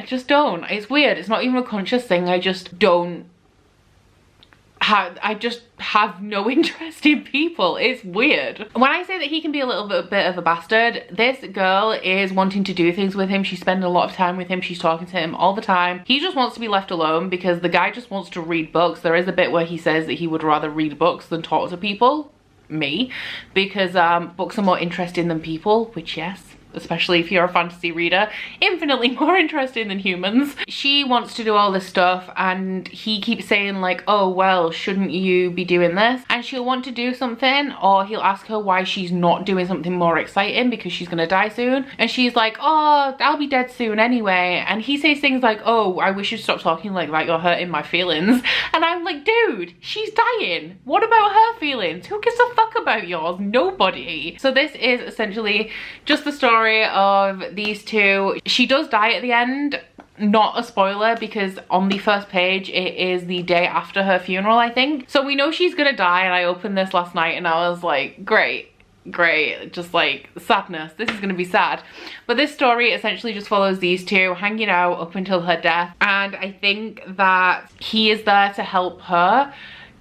just don't. It's weird. It's not even a conscious thing. I just don't I just have no interest in people. It's weird. When I say that he can be a little bit of a bastard, this girl is wanting to do things with him. She's spending a lot of time with him. She's talking to him all the time. He just wants to be left alone because the guy just wants to read books. There is a bit where he says that he would rather read books than talk to people. Me. Because books are more interesting than people, which yes, especially if you're a fantasy reader, infinitely more interesting than humans. She wants to do all this stuff and he keeps saying like, oh well, shouldn't you be doing this? And she'll want to do something, or he'll ask her why she's not doing something more exciting because she's gonna die soon, and she's like, oh, I'll be dead soon anyway. And he says things like, oh, I wish you'd stop talking like that, you're hurting my feelings. And I'm like, dude, she's dying. What about her feelings? Who gives a fuck about yours? Nobody. So this is essentially just the story of these two. She does die at the end. Not a spoiler because on the first page it is the day after her funeral, I think. So we know she's gonna die, and I opened this last night and I was like, great, just like sadness, this is gonna be sad. But this story essentially just follows these two hanging out up until her death, and I think that he is there to help her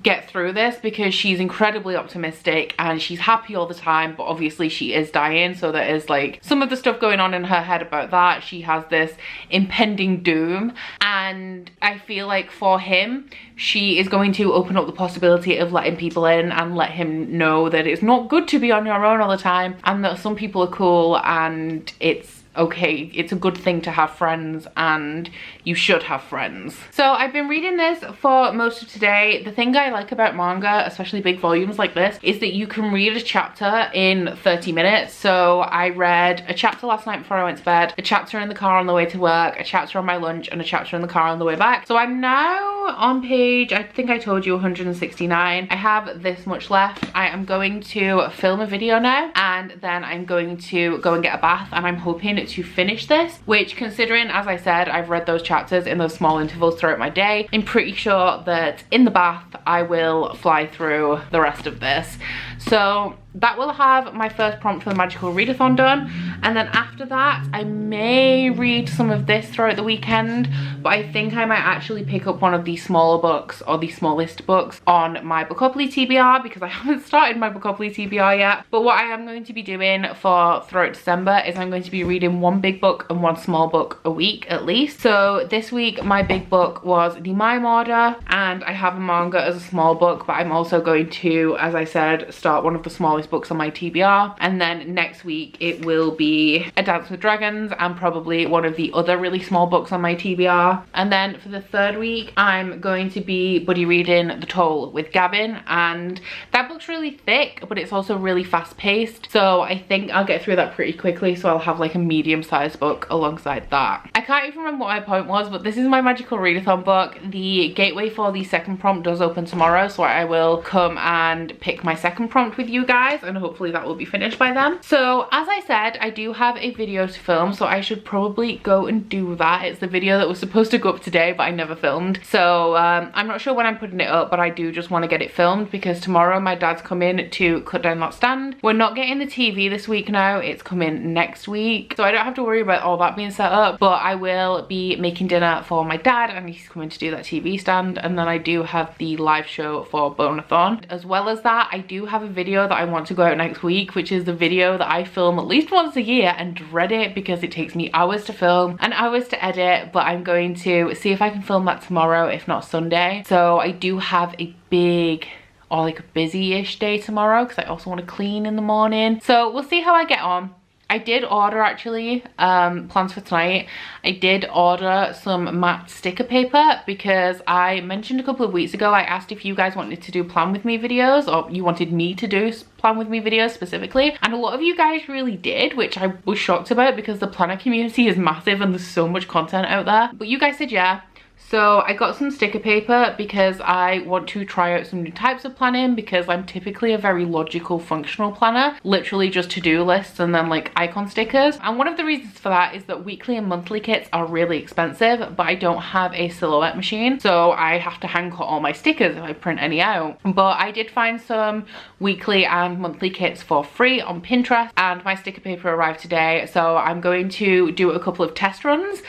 get through this because she's incredibly optimistic and she's happy all the time, but obviously she is dying, so there is like some of the stuff going on in her head about that. She has this impending doom, and I feel like for him she is going to open up the possibility of letting people in and let him know that it's not good to be on your own all the time, and that some people are cool and it's okay, it's a good thing to have friends and you should have friends. So I've been reading this for most of today. The thing I like about manga, especially big volumes like this, is that you can read a chapter in 30 minutes. So I read a chapter last night before I went to bed, a chapter in the car on the way to work, a chapter on my lunch, and a chapter in the car on the way back. So I'm now on page, I think I told you, 169. I have this much left. I am going to film a video now, and then I'm going to go and get a bath, and I'm hoping to finish this, which, considering, as I said, I've read those chapters in those small intervals throughout my day, I'm pretty sure that in the bath I will fly through the rest of this. So that will have my first prompt for the magical readathon done, and then after that I may read some of this throughout the weekend, but I think I might actually pick up one of these smaller books or the smallest books on my Bookopoly TBR, because I haven't started my Bookopoly TBR yet. But what I am going to be doing for throughout December is I'm going to be reading one big book and one small book a week at least. So this week my big book was The Mime Order, and I have a manga as a small book, but I'm also going to, as I said, start one of the smallest books on my TBR, and then next week it will be A Dance with Dragons and probably one of the other really small books on my TBR. And then for the third week I'm going to be buddy reading The Toll with Gavin, and that book's really thick but it's also really fast paced, so I think I'll get through that pretty quickly, so I'll have like a medium-sized book alongside that. I can't even remember what my point was, but this is my magical readathon book. The gateway for the second prompt does open tomorrow, so I will come and pick my second prompt with you guys, and hopefully that will be finished by then. So as I said, I do have a video to film, so I should probably go and do that. It's the video that was supposed to go up today but I never filmed, so I'm not sure when I'm putting it up, but I do just want to get it filmed because tomorrow my dad's coming to cut down that stand. We're not getting the TV this week now, it's coming next week, so I don't have to worry about all that being set up, but I will be making dinner for my dad and he's coming to do that TV stand, and then I do have the live show for Bonathon. As well as that, I do have a video that I want to go out next week, which is the video that I film at least once a year and dread it because it takes me hours to film and hours to edit, but I'm going to see if I can film that tomorrow, if not Sunday. So I do have a big, or like a busy-ish day tomorrow because I also want to clean in the morning, so we'll see how I get on. I did order, actually, plans for tonight, I did order some matte sticker paper because I mentioned a couple of weeks ago, I asked if you guys wanted to do plan with me videos, or you wanted me to do plan with me videos specifically, and a lot of you guys really did, which I was shocked about because the planner community is massive and there's so much content out there, but you guys said yeah. So I got some sticker paper because I want to try out some new types of planning, because I'm typically a very logical, functional planner, literally just to-do lists and then like icon stickers. And one of the reasons for that is that weekly and monthly kits are really expensive, but I don't have a silhouette machine, so I have to hand cut all my stickers if I print any out. But I did find some weekly and monthly kits for free on Pinterest, and my sticker paper arrived today, so I'm going to do a couple of test runs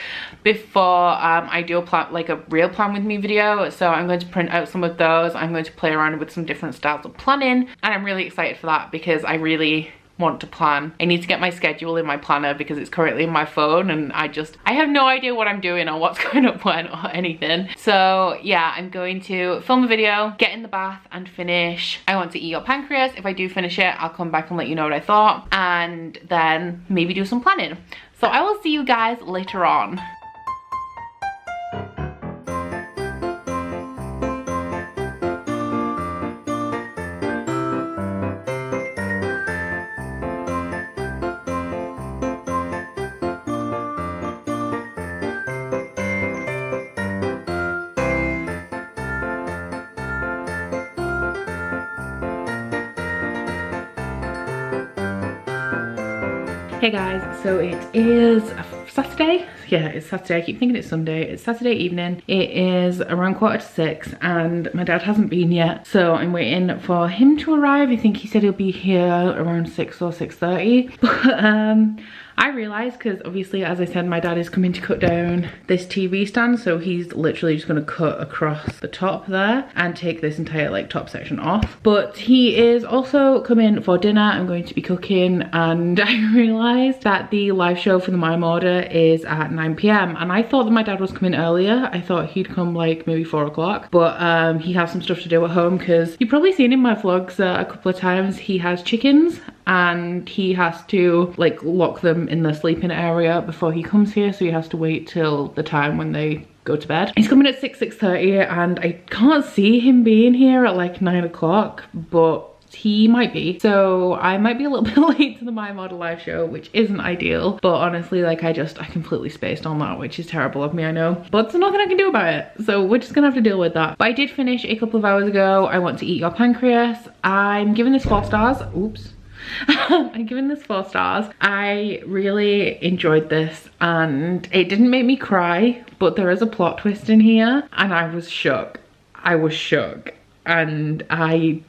before I do a plan, like a real plan with me video. So I'm going to print out some of those, I'm going to play around with some different styles of planning, and I'm really excited for that because I really want to plan. I need to get my schedule in my planner because it's currently in my phone and I have no idea what I'm doing or what's going up when or anything. So yeah, I'm going to film a video, get in the bath and finish I Want to Eat Your Pancreas. If I do finish it, I'll come back and let you know what I thought, and then maybe do some planning. So I will see you guys later on. Hey guys, so it is Saturday. Yeah, it's Saturday. I keep thinking it's Sunday. It's Saturday evening. It is around 5:45 and my dad hasn't been yet, so I'm waiting for him to arrive. I think he said he'll be here around 6 or 6:30. But I realised, because obviously, as I said, my dad is coming to cut down this TV stand, so he's literally just going to cut across the top there and take this entire like top section off. But he is also coming for dinner. I'm going to be cooking, and I realised realised that the live show for the Mime Order is at 9 p.m. and I thought that my dad was coming earlier. I thought he'd come like maybe 4 o'clock, but he has some stuff to do at home because you've probably seen in my vlogs a couple of times he has chickens and he has to like lock them in the sleeping area before he comes here, so he has to wait till the time when they go to bed. He's coming at 6:30 and I can't see him being here at like 9 o'clock, but he might be, so I might be a little bit late to the My Model live show, which isn't ideal, but honestly like I completely spaced on that, which is terrible of me, I know, but there's nothing I can do about it, so we're just gonna have to deal with that. But I did finish a couple of hours ago I Want to Eat Your Pancreas. I'm giving this 4 stars. Oops. I'm giving this 4 stars. I really enjoyed this and it didn't make me cry, but there is a plot twist in here and I was shook. I was shook and I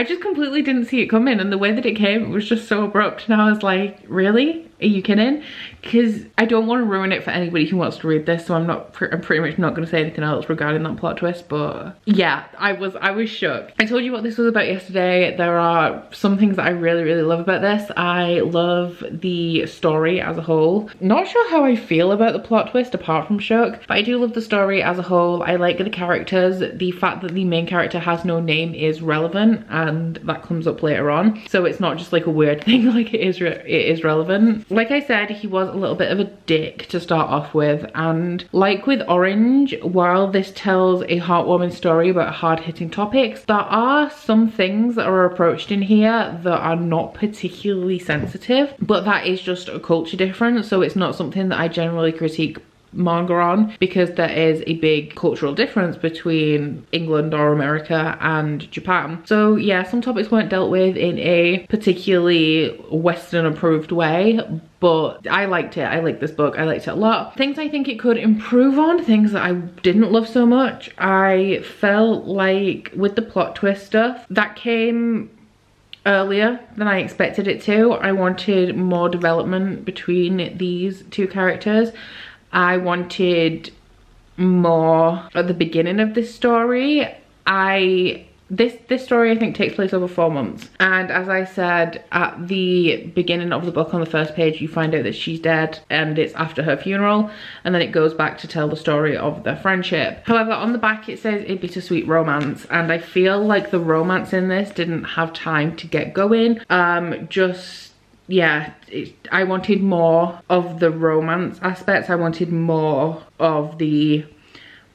just completely didn't see it coming, and the way that it came, it was just so abrupt, and I was like, really? Are you kidding? Because I don't want to ruin it for anybody who wants to read this, so I'm pretty much not going to say anything else regarding that plot twist. But yeah, I was shook. I told you what this was about yesterday. There are some things that I really love about this. I love the story as a whole. Not sure how I feel about the plot twist apart from shook, but I do love the story as a whole. I like the characters. The fact that the main character has no name is relevant, and that comes up later on, so it's not just like a weird thing, like it is relevant. Like I said, he was a little bit of a dick to start off with, and like with Orange, while this tells a heartwarming story about hard-hitting topics, there are some things that are approached in here that are not particularly sensitive, but that is just a culture difference, so it's not something that I generally critique manga on, because there is a big cultural difference between England or America and Japan. So yeah, some topics weren't dealt with in a particularly Western approved way, but I liked it. I liked this book. I liked it a lot. Things I think it could improve on, things that I didn't love so much. I felt like with the plot twist stuff, that came earlier than I expected it to. I wanted more development between these two characters. I wanted more at the beginning of this story. This story I think takes place over 4 months, and as I said at the beginning of the book, on the first page you find out that she's dead and it's after her funeral, and then it goes back to tell the story of their friendship. However, on the back it says a bittersweet romance, and I feel like the romance in this didn't have time to get going. Yeah, I wanted more of the romance aspects. I wanted more of the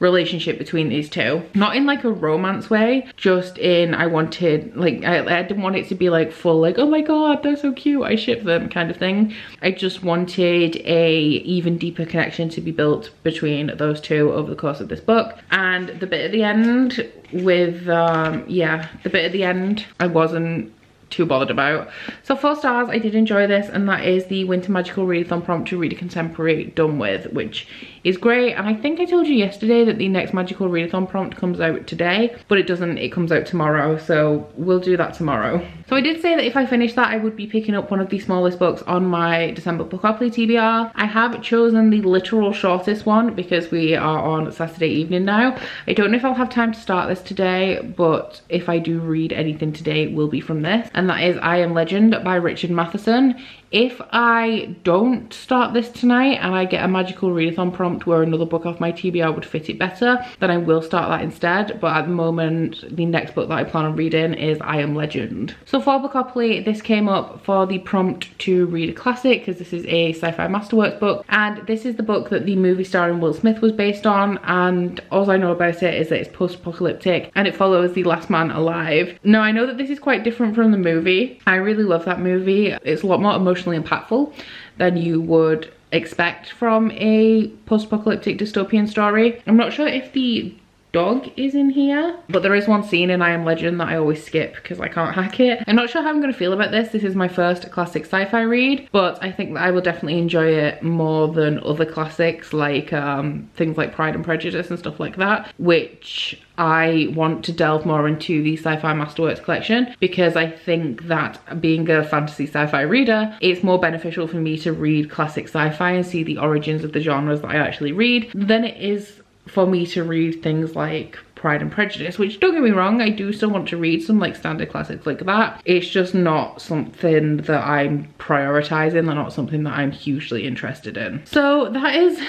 relationship between these two. Not in like a romance way, just in I wanted, like, I didn't want it to be like full like, oh my god, they're so cute, I ship them kind of thing. I just wanted a even deeper connection to be built between those two over the course of this book. And the bit at the end with, yeah, the bit at the end I wasn't too bothered about. So 4 stars. I did enjoy this, and that is the Winter Magical Readathon prompt to read a contemporary done with, which is great. And I think I told you yesterday that the next Magical Readathon prompt comes out today, but it doesn't. It comes out tomorrow, so we'll do that tomorrow. So I did say that if I finish that I would be picking up one of the smallest books on my December Bookopoly TBR. I have chosen the literal shortest one because we are on Saturday evening now. I don't know if I'll have time to start this today, but if I do read anything today it will be from this, and that is I Am Legend by Richard Matheson. If I don't start this tonight and I get a Magical Readathon prompt where another book off my TBR would fit it better, then I will start that instead. But at the moment, the next book that I plan on reading is I Am Legend. So for Bookopoly, this came up for the prompt to read a classic, because this is a sci-fi masterworks book, and this is the book that the movie starring Will Smith was based on, and all I know about it is that it's post-apocalyptic and it follows the last man alive. Now I know that this is quite different from the movie. I really love that movie. It's a lot more emotionally impactful than you would expect from a post-apocalyptic dystopian story. I'm not sure if the dog is in here, but there is one scene in I Am Legend that I always skip because I can't hack it. I'm not sure how I'm going to feel about this. This is my first classic sci-fi read, but I think that I will definitely enjoy it more than other classics like things like Pride and Prejudice and stuff like that, which I want to delve more into the Sci-Fi Masterworks collection, because I think that being a fantasy sci-fi reader, it's more beneficial for me to read classic sci-fi and see the origins of the genres that I actually read than it is for me to read things like Pride and Prejudice, which, don't get me wrong, I do still want to read some like standard classics like that. It's just not something that I'm prioritizing. They're not something that I'm hugely interested in. So that is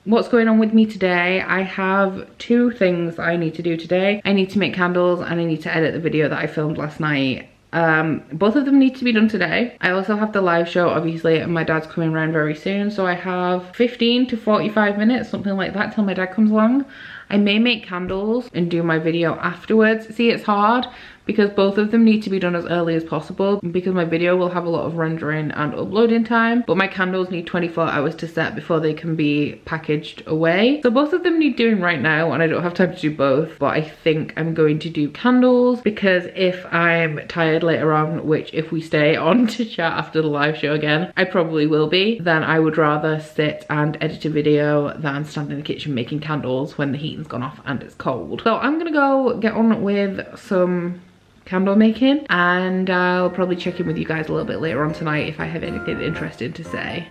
what's going on with me today. I have two things that I need to do today. I need to make candles and I need to edit the video that I filmed last night. Both of them need to be done today. I also have the live show, obviously, and my dad's coming around very soon, so I have 15 to 45 minutes, something like that, till my dad comes along. I may make candles and do my video afterwards. See, it's hard because both of them need to be done as early as possible because my video will have a lot of rendering and uploading time, but my candles need 24 hours to set before they can be packaged away. So both of them need doing right now and I don't have time to do both, but I think I'm going to do candles because if I'm tired later on, which if we stay on to chat after the live show again, I probably will be, then I would rather sit and edit a video than stand in the kitchen making candles when the heating's gone off and it's cold. So I'm gonna go get on with some candle making and I'll probably check in with you guys a little bit later on tonight if I have anything interesting to say.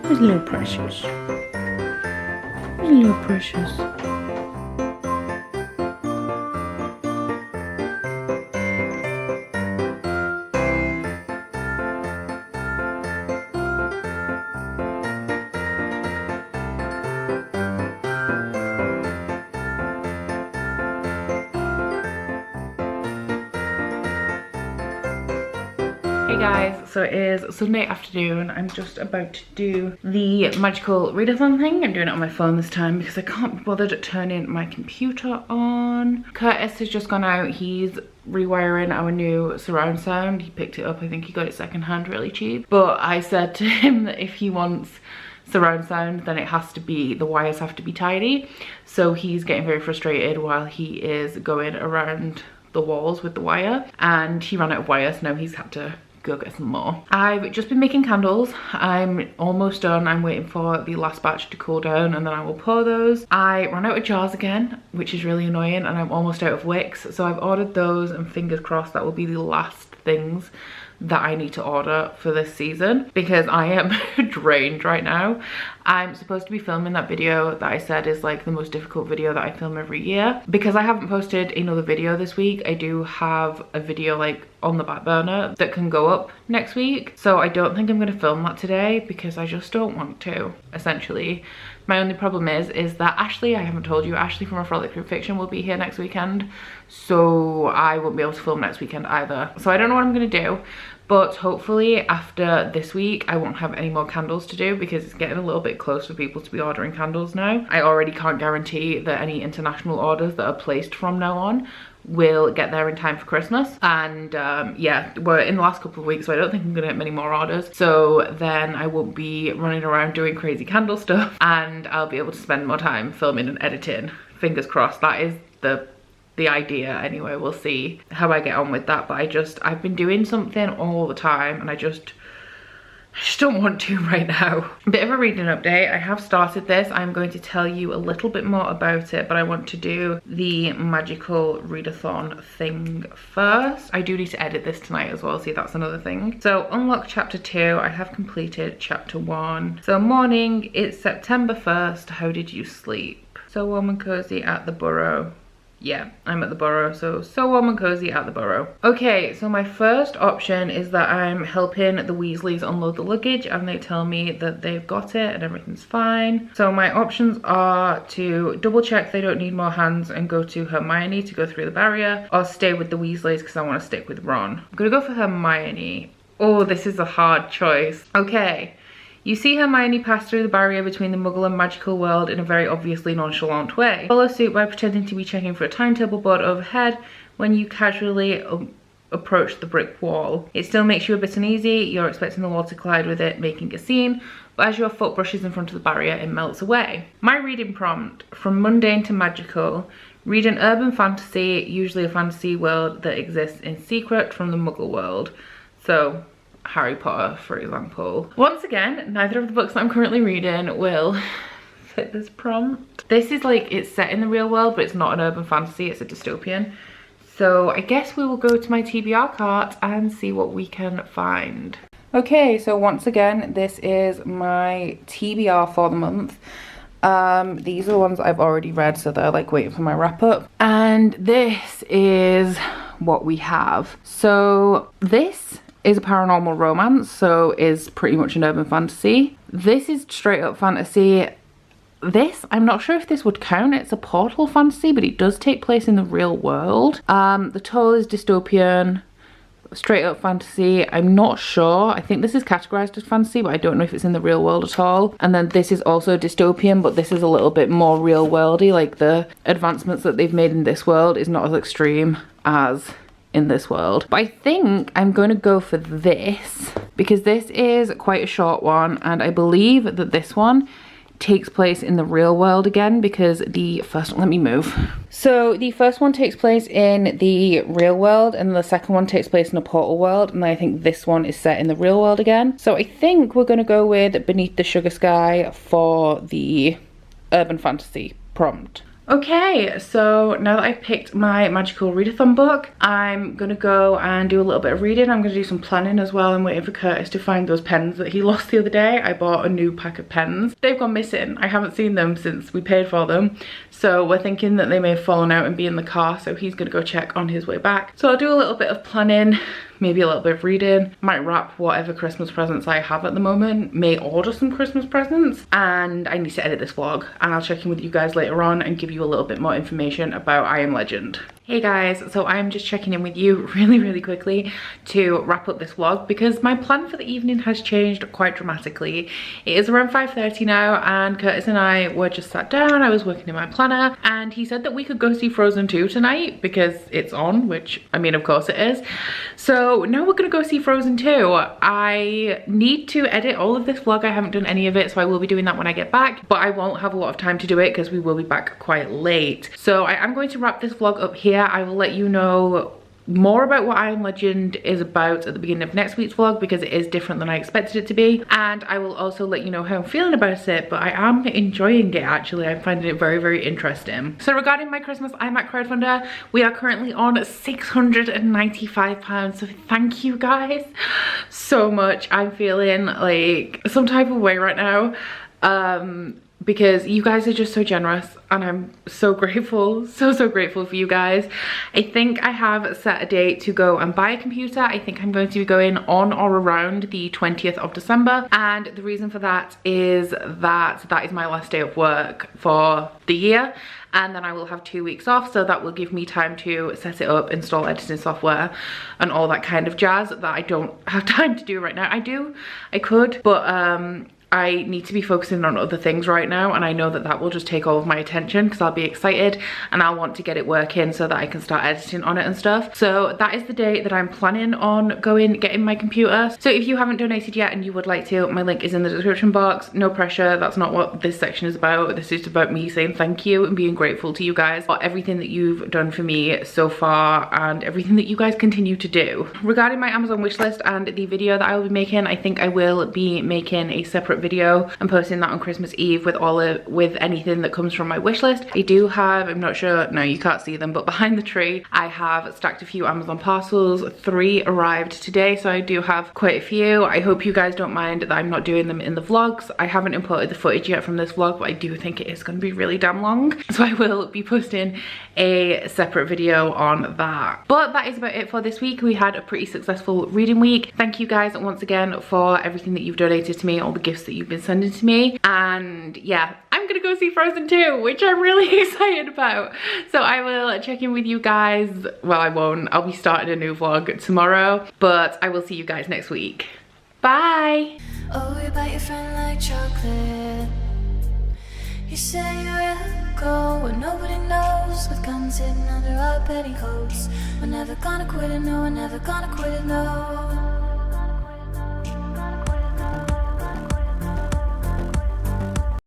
There's little precious. There's little precious. Hey guys, so it is Sunday afternoon. I'm just about to do the magical readathon thing. I'm doing it on my phone this time because I can't be bothered turning my computer on. Curtis has just gone out. He's rewiring our new surround sound. He picked it up. I think he got it secondhand really cheap. But I said to him that if he wants surround sound, then it has to be, the wires have to be tidy. So he's getting very frustrated while he is going around the walls with the wire. And he ran out of wire, so now he's had to go get some more. I've just been making candles. I'm almost done. I'm waiting for the last batch to cool down and then I will pour those. I ran out of jars again, which is really annoying, and I'm almost out of wicks. So I've ordered those and fingers crossed that will be the last things that I need to order for this season because I am drained right now. I'm supposed to be filming that video that I said is like the most difficult video that I film every year. Because I haven't posted another video this week, I do have a video like on the back burner that can go up next week. So I don't think I'm going to film that today because I just don't want to, essentially. My only problem is that Ashley, I haven't told you, Ashley from A Frolic Through Fiction will be here next weekend. So I won't be able to film next weekend either. So I don't know what I'm going to do. But hopefully after this week, I won't have any more candles to do because it's getting a little bit close for people to be ordering candles now. I already can't guarantee that any international orders that are placed from now on will get there in time for Christmas. And yeah, we're in the last couple of weeks, so I don't think I'm gonna get many more orders. So then I won't be running around doing crazy candle stuff and I'll be able to spend more time filming and editing. Fingers crossed. That is the idea anyway. We'll see how I get on with that, but I've been doing something all the time and I just don't want to right now. A bit of a reading update. I have started this. I'm going to tell you a little bit more about it, but I want to do the magical readathon thing first. I do need to edit this tonight as well, see, that's another thing. So unlock chapter 2. I have completed chapter 1. So morning, it's September 1st. How did you sleep? So warm and cozy at the burrow. Yeah, I'm at the Burrow, so warm and cozy at the Burrow. Okay, so my first option is that I'm helping the Weasleys unload the luggage and they tell me that they've got it and everything's fine. So my options are to double check they don't need more hands and go to Hermione to go through the barrier, or stay with the Weasleys because I want to stick with Ron. I'm gonna go for Hermione. Oh, this is a hard choice. Okay. You see Hermione pass through the barrier between the Muggle and magical world in a very obviously nonchalant way. Follow suit by pretending to be checking for a timetable board overhead when you casually approach the brick wall. It still makes you a bit uneasy. You're expecting the wall to collide with it, making a scene, but as your foot brushes in front of the barrier, it melts away. My reading prompt: from mundane to magical. Read an urban fantasy, usually a fantasy world that exists in secret from the Muggle world. So Harry Potter, for example. Once again, neither of the books that I'm currently reading will fit this prompt. This is like, it's set in the real world, but it's not an urban fantasy, it's a dystopian. So I guess we will go to my TBR cart and see what we can find. Okay, so once again, this is my TBR for the month. These are the ones I've already read, so they're like waiting for my wrap up. And this is what we have. So this is a paranormal romance, so is pretty much an urban fantasy. This is straight up fantasy. This, I'm not sure if this would count. It's a portal fantasy, but it does take place in the real world. The tale is dystopian, straight up fantasy. I'm not sure. I think this is categorized as fantasy, but I don't know if it's in the real world at all. And then this is also dystopian, but this is a little bit more real worldy. Like the advancements that they've made in this world is not as extreme as in this world. But I think I'm going to go for this because this is quite a short one, and I believe that this one takes place in the real world again, because the first one, let me move. So the first one takes place in the real world and the second one takes place in a portal world, and I think this one is set in the real world again. So I think we're going to go with Beneath the Sugar Sky for the urban fantasy prompt. Okay, so now that I've picked my magical readathon book, I'm gonna go and do a little bit of reading. I'm gonna do some planning as well. I'm waiting for Curtis to find those pens that he lost the other day. I bought a new pack of pens. They've gone missing. I haven't seen them since we paid for them. So we're thinking that they may have fallen out and be in the car, so he's gonna go check on his way back. So I'll do a little bit of planning, maybe a little bit of reading, might wrap whatever Christmas presents I have at the moment, may order some Christmas presents, and I need to edit this vlog, and I'll check in with you guys later on and give you a little bit more information about I Am Legend. Hey guys, so I'm just checking in with you really quickly to wrap up this vlog because my plan for the evening has changed quite dramatically. It is around 5:30 now, and Curtis and I were just sat down. I was working in my planner and he said that we could go see Frozen 2 tonight because it's on, which I mean of course it is. So now we're gonna go see Frozen 2. I need to edit all of this vlog. I haven't done any of it, so I will be doing that when I get back, but I won't have a lot of time to do it because we will be back quite late. So I am going to wrap this vlog up here. I will let you know more about what I Am Legend is about at the beginning of next week's vlog because it is different than I expected it to be, and I will also let you know how I'm feeling about it, but I am enjoying it actually. I'm finding it very interesting. So regarding my Christmas iMac crowdfunder, we are currently on £695, so thank you guys so much. I'm feeling like some type of way right now because you guys are just so generous and I'm so grateful, so grateful for you guys. I think I have set a date to go and buy a computer. I think I'm going to be going on or around the 20th of December, and the reason for that is that is my last day of work for the year, and then I will have 2 weeks off, so that will give me time to set it up, install editing software and all that kind of jazz that I don't have time to do right now. I could, but I need to be focusing on other things right now, and I know that that will just take all of my attention because I'll be excited and I'll want to get it working so that I can start editing on it and stuff. So that is the date that I'm planning on getting my computer. So if you haven't donated yet and you would like to, my link is in the description box. No pressure, that's not what this section is about. This is about me saying thank you and being grateful to you guys for everything that you've done for me so far and everything that you guys continue to do. Regarding my Amazon wishlist and the video that I will be making, I think I will be making a separate video and posting that on Christmas Eve with anything that comes from my wish list. I do have, I'm not sure, no you can't see them, but behind the tree I have stacked a few Amazon parcels. 3 arrived today, so I do have quite a few. I hope you guys don't mind that I'm not doing them in the vlogs. I haven't imported the footage yet from this vlog, but I do think it is going to be really damn long, so I will be posting a separate video on that. But that is about it for this week. We had a pretty successful reading week. Thank you guys once again for everything that you've donated to me, all the gifts that you've been sending to me, and yeah, I'm gonna go see Frozen 2, which I'm really excited about. So I will check in with you guys. Well, I won't. I'll be starting a new vlog tomorrow, but I will see you guys next week. Bye. Oh, you bite your friend like chocolate. You say you're go and nobody knows, with guns hidden under our petticoats. We're never gonna quit it, no, we're never gonna quit it, no.